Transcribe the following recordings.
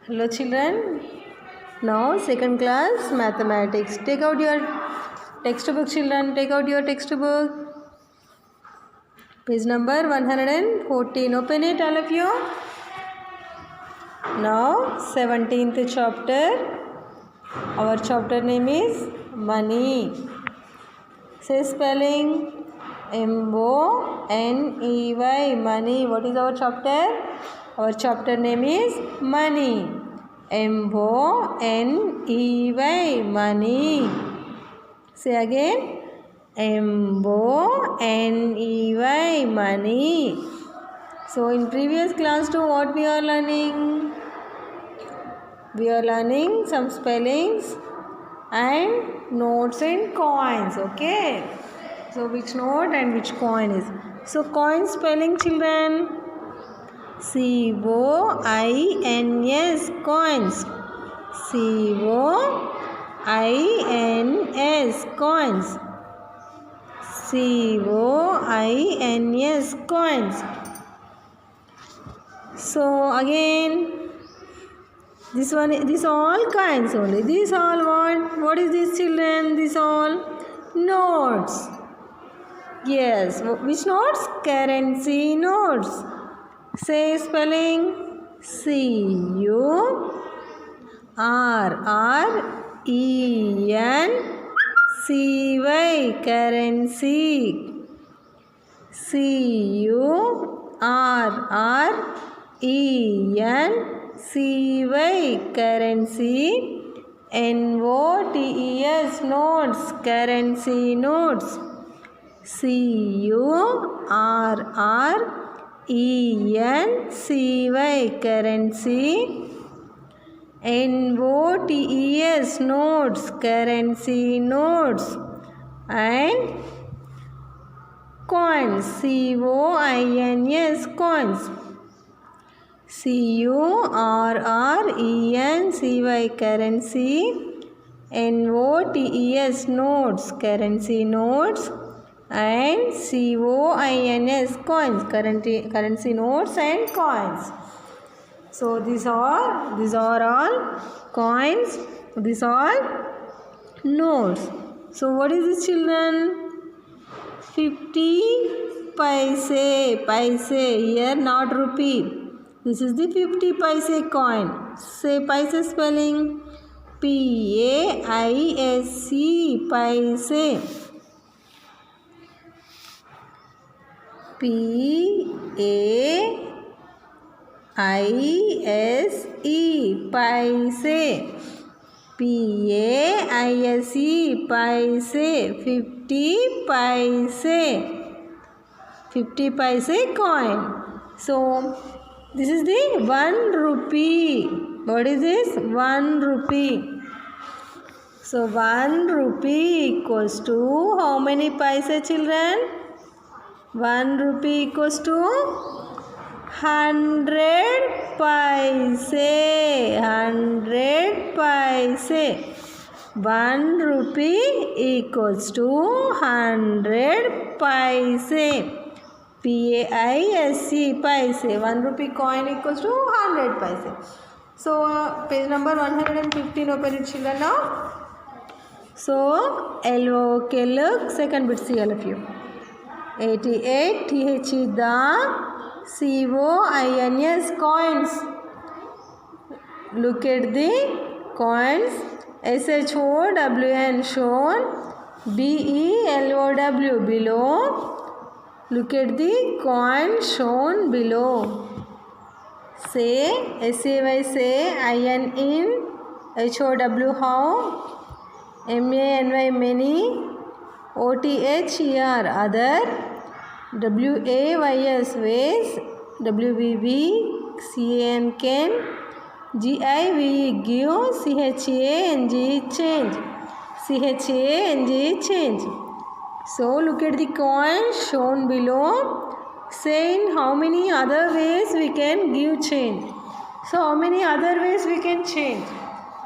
Hello children. Now second class mathematics. Take out your textbook children. Take out your textbook. Page number 114. Open it all of you. Now 17th chapter. Our chapter name is money. Say spelling M-O-N-E-Y. Money. What is our chapter? Our chapter name is money. M-O-N-E-Y. Money. Say again. M-O-N-E-Y. Money. So in previous class too, what we are learning? We are learning some spellings and notes and coins. Okay. So which note and which coin is? So coin spelling children. C-O-I-N-S. Coins. C-O-I-N-S. Coins. C-O-I-N-S. Coins. So again, this all coins only. This all what? What is this children? This all notes. Yes. Which notes? Currency notes. Say spelling. C-U-R-R-E-N-C-Y. Currency. C-U-R-R-E-N-C-Y. Currency. N-O-T-E-S. Notes. Currency notes. C-U-R-R-E-N-C-Y. Currency. N-O-T-E-S. Notes. Currency notes. And coins. C-O-I-N-S. Coins. C-U-R-R-E-N-C-Y. Currency. N-O-T-E-S. Notes. Currency notes. And C-O-I-N-S. Coins. Currency notes and coins. So these are all coins. These are notes. So what is this children? 50 paise. Paise here, not rupee. This is the 50 paise coin. Say paise spelling. P-A-I-S-E. Paise. P-A-I-S-E. Paise. P-A-I-S-E. Paise. 50 paise. 50 paise coin. So this is the 1 rupee. What is this? 1 rupee. So 1 rupee equals to how many paise children? 1 rupee equals to 100 paise. 100 paise. 1 rupee equals to 100 paise. P-A-I-S-E. Paise. 1 rupee coin equals to 100 paise. So page number 115. Open it children now. So L-O-K. Look. Second bit see all of you. 88 T-H-E. The C-O-I-N-S. Coins. Look at the coins. S-H-O-W-N. Shown. B-E-L-O-W. Below. Look at the coin shown below. Say S-A-Y. Say I-N in. H-O-W. How. M-A-N-Y. Many. O-T-H-E-R. Other. W-A-Y-S. Ways. W-B-B. C-A-N. Can. G-I-V-E. Give. C-H-A-N-G. Change. C-H-A-N-G. Change. So look at the coin shown below. Say in how many other ways we can give change. So how many other ways we can change?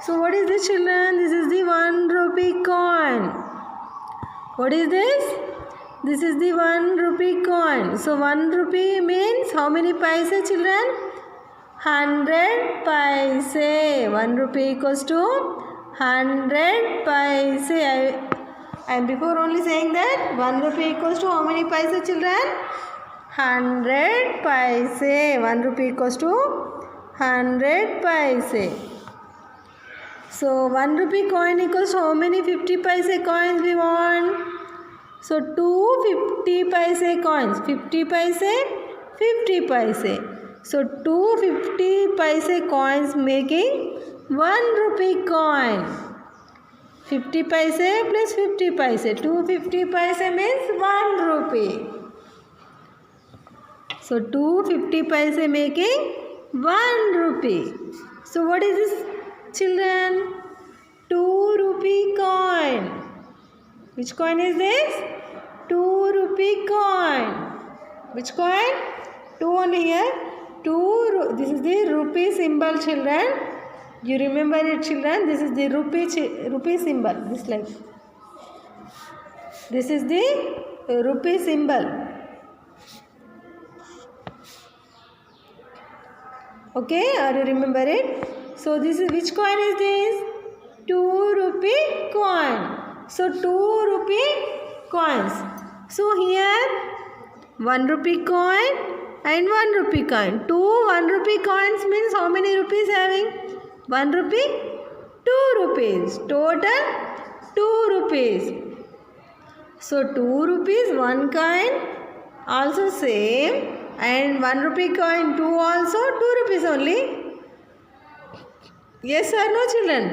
So what is this children? This is the 1 rupee coin. What is this? This is the 1 rupee coin. So 1 rupee means how many paise children? 100 paise. 1 rupee equals to 100 paise. I am before only saying that 1 rupee equals to how many paise, children? 100 paise. 1 rupee equals to 100 paise. So 1 rupee coin equals to how many 50 paise coins we want? So 2 50 paise coins. 50 paise, 50 paise. So 2 50 paise coins making 1 rupee coin. 50 paise plus 50 paise. 2 50 paise means 1 rupee. So 2 50 paise making 1 rupee. So what is this, children? 2 rupee coin. Which coin is this? 2 rupee coin. Which coin? 2 only here. This is the rupee symbol, children. You remember it, children. This is the rupee symbol. This like. This is the rupee symbol. Okay, are you remember it? So this is, which coin is this? 2 rupee coin. So 2 rupee coins. So here 1 rupee coin and 1 rupee coin. 2 1 rupee coins means how many rupees having? 1 rupee, 2 rupees. Total 2 rupees. So 2 rupees, 1 coin also same, and 1 rupee coin 2 also 2 rupees only. Yes or no, children?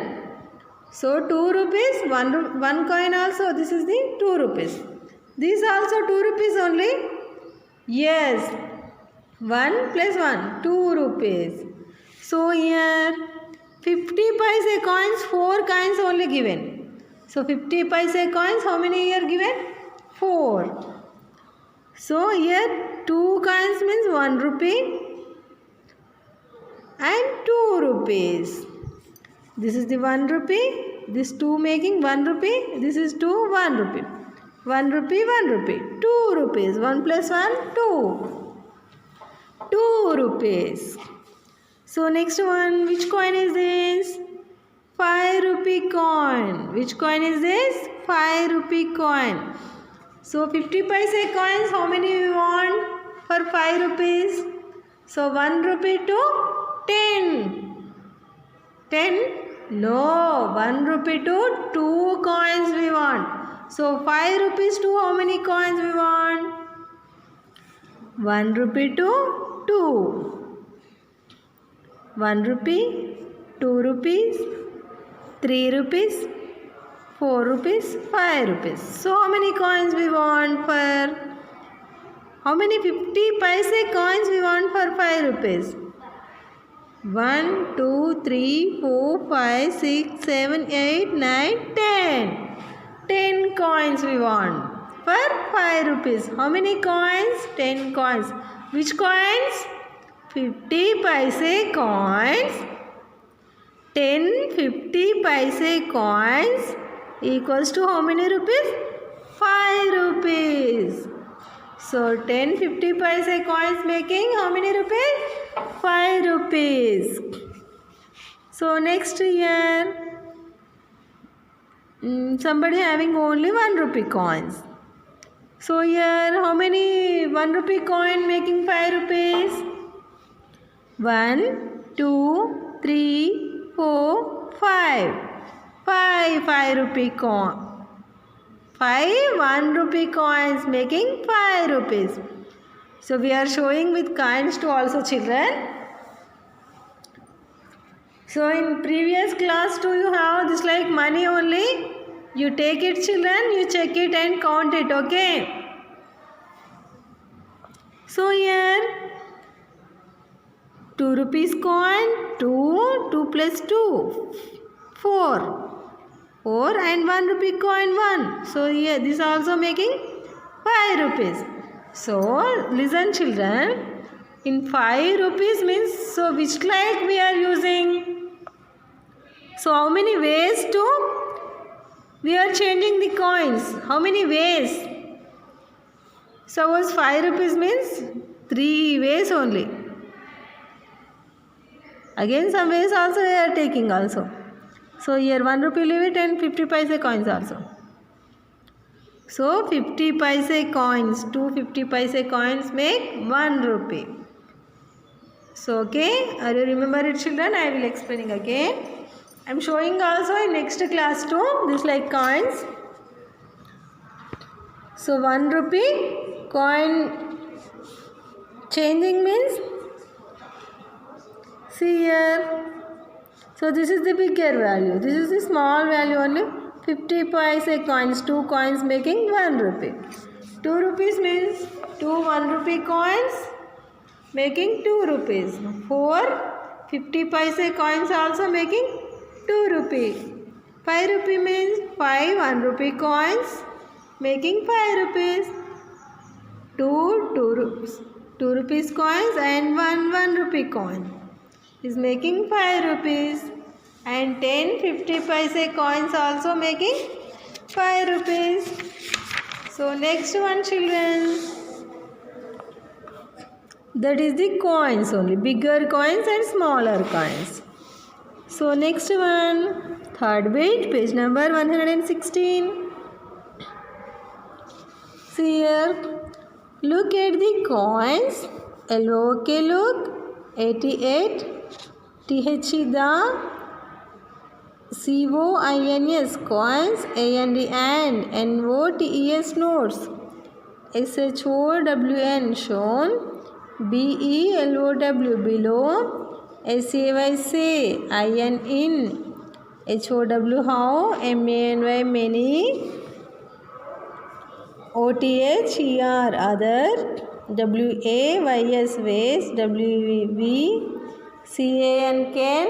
So 2 rupees, 1 coin also. This is the 2 rupees. This also 2 rupees only. Yes. 1 plus 1, 2 rupees. So here 50 paise coins, 4 coins only given. So 50 paise coins, how many here given? 4. So here 2 coins means 1 rupee and 2 rupees. This is the 1 rupee. This 2 making 1 rupee. This is 2, 1 rupee. 1 rupee, 1 rupee. 2 rupees. 1 plus 1, 2. 2 rupees. So next one, which coin is this? 5 rupee coin. Which coin is this? 5 rupee coin. So 50 paise coins, how many we want for 5 rupees? So 1 rupee to 10. 10? No, 1 rupee to 2 coins we want. So 5 rupees to how many coins we want? 1 rupee to 2. 1 rupee, 2 rupees, 3 rupees, 4 rupees, 5 rupees. So how many coins we want for? How many 50 paise coins we want for 5 rupees? 1, 2, 3, 4, 5, 6, 7, 8, 9, 10. 10 coins we want for 5 rupees. How many coins? 10 coins. Which coins? 50 paise coins. 10 50 paise coins equals to how many rupees? 5 rupees. So 10 50 paise coins making how many rupees? 5 rupees. So next here, somebody having only 1 rupee coins. So here how many 1 rupee coin making 5 rupees? 1, 2, 3, 4, 5. 5 rupee coin. 5 1 rupee coins making 5 rupees. So we are showing with coins to also children. So in previous class too you have this like money only. You take it, children, you check it and count it, okay? So here 2 rupees coin, 2 plus 2, 4. 4 and 1 rupee coin 1. So here this also making 5 rupees. So listen, children, in 5 rupees means, so which like we are using? So how many ways we are changing the coins? How many ways? Suppose 5 rupees means 3 ways only. Again some ways also we are taking also. So here 1 rupee leave it and 50 paise coins also. So 50 paise coins, 2 50 paise coins make 1 rupee. So okay, are you remember it children? I will explaining again. I am showing also in next class too, this like coins. So 1 rupee coin changing means, see here. So this is the bigger value. This is the small value only. 50 paise coins, 2 coins making 1 rupee. 2 rupees means 2 1 rupee coins making 2 rupees. 4 50 paise coins also making 2 rupee. 5 rupee means 5 1 rupee coins making 5 rupees. 2 rupees coins and 1 rupee coin is making 5 rupees, and 10 50 paise coins also making 5 rupees. So next one children, that is the coins only, bigger coins and smaller coins. So next one, third bit, page number 116. See here, look at the coins. LOK look, 88, THE the, COINS coins, AND NOTES notes, SHOWN shown, BELOW below, SAY say, IN in, HOW how, MANY many, OTHER other, WAYS ways, WV CAN can,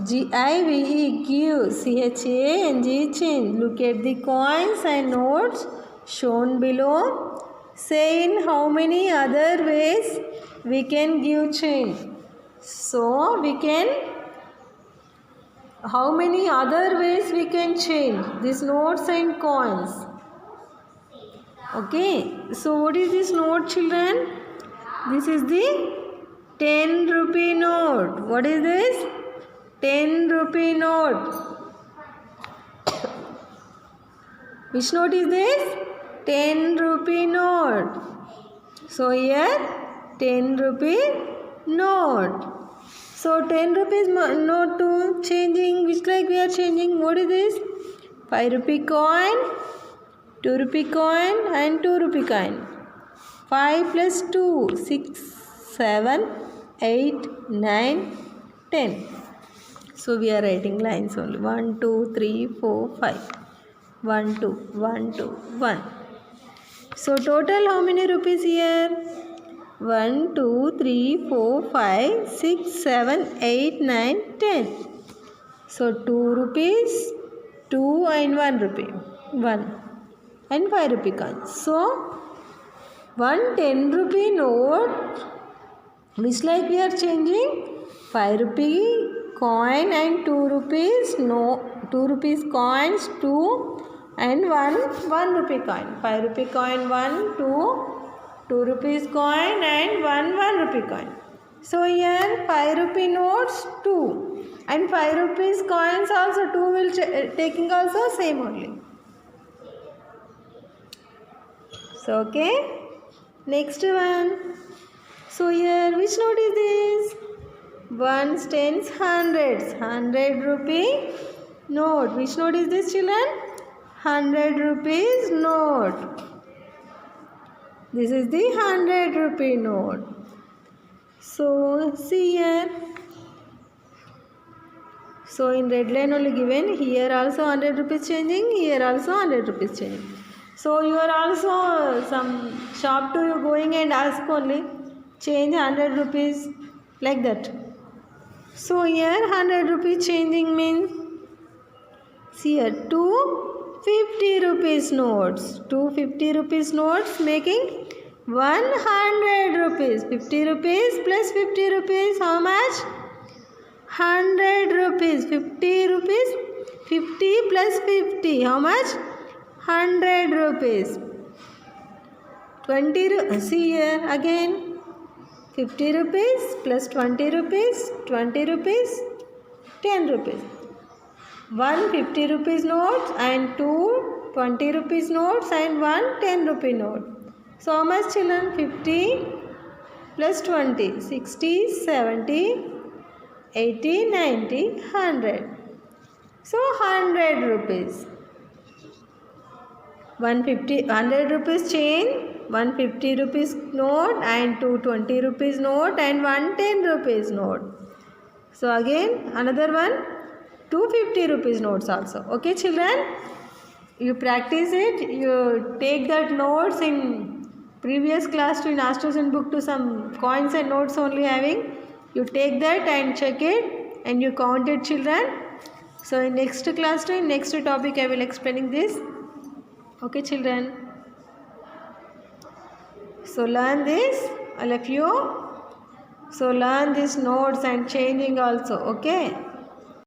GIVE give, CHANG change. Look at the coins and notes shown below. Say in how many other ways we can give change. So we can, how many other ways we can change these notes and coins. Okay, so what is this note children? This is the 10 rupee note. What is this? 10 rupee note. Which note is this? 10 rupee note. So here 10 rupee note. So 10 rupees note to changing, which like we are changing. What is this? 5 rupee coin, 2 rupee coin and 2 rupee coin. 5 plus 2, 6, 7, 8, 9, 10. So we are writing lines only. 1, 2, 3, 4, 5. 1, 2, 1, 2, 1. So total how many rupees here? 1, 2, 3, 4, 5, 6, 7, 8, 9, 10. So 2 rupees, 2 and 1 rupee. 1 and 5 rupee coins. So 1 10 rupee note, which like we are changing 5 rupee coin and 2 rupees, no, 2 rupees coins, 2 and 1 rupee coin. 5 rupee coin 1, 2 rupees coin and 1 rupee coin. So here 5 rupee notes 2 and 5 rupees coins also 2 will taking also same only. So okay, next one. So here which note is this? Ones, tens, hundreds. 100 rupee note. Which note is this children? 100 rupees note. This is the 100 rupee note. So see here. So in red line only given. Here also 100 rupees changing. Here also 100 rupees changing. So you are also some shop to you going and ask only change 100 rupees like that. So here 100 rupees changing means, see here 2 50 rupees notes. 2 50 rupees notes making 100 rupees. 50 rupees plus 50 rupees, how much? 100 rupees. 50 rupees, 50 plus 50, how much? 100 rupees. 20, see here again. 50 rupees plus 20 rupees, 20 rupees, 10 rupees. 1 50 rupees notes and 2 20 rupees notes and 1 10 rupee note. So how much children? 50 plus 20, 60, 70, 80, 90, 100. So 100 rupees. 100 rupees chain, 150 rupees note and 220 rupees note and 110 rupees note. So again another one 250 rupees notes also. Okay children, you practice it, you take that notes in previous class to in Astrosen book to some coins and notes only having. You take that and check it and you count it children. So in next class to in next topic I will explaining this. Okay children, so learn this all of you. So learn these notes and changing also. Okay.